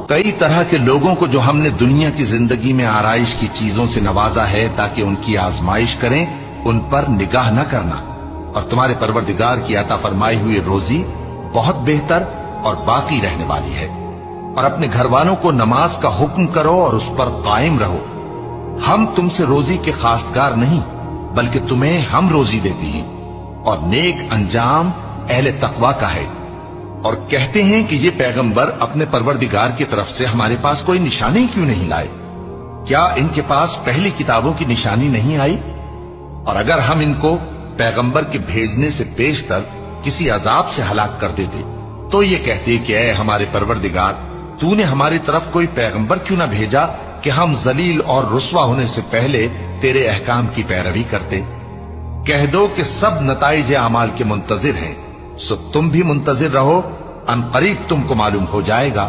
کئی طرح کے لوگوں کو جو ہم نے دنیا کی زندگی میں آرائش کی چیزوں سے نوازا ہے تاکہ ان کی آزمائش کریں، ان پر نگاہ نہ کرنا، اور تمہارے پروردگار کی عطا فرمائی ہوئی روزی بہت بہتر اور باقی رہنے والی ہے۔ اور اپنے گھر والوں کو نماز کا حکم کرو اور اس پر قائم رہو۔ ہم تم سے روزی کے خواستگار نہیں، بلکہ تمہیں ہم روزی دیتی ہیں، اور نیک انجام اہل تقوی کا ہے۔ اور کہتے ہیں کہ یہ پیغمبر اپنے پروردگار کی طرف سے ہمارے پاس کوئی نشانی کیوں نہیں لائے؟ کیا ان کے پاس پہلی کتابوں کی نشانی نہیں آئی؟ اور اگر ہم ان کو پیغمبر کے بھیجنے سے پیشتر کسی عذاب سے ہلاک کر دیتے تو یہ کہتے کہ اے ہمارے پروردگار، تو نے ہماری طرف کوئی پیغمبر کیوں نہ بھیجا کہ ہم ذلیل اور رسوا ہونے سے پہلے تیرے احکام کی پیروی کرتے۔ کہہ دو کہ سب نتائج اعمال کے منتظر ہیں، سو تم بھی منتظر رہو، ان قریب تم کو معلوم ہو جائے گا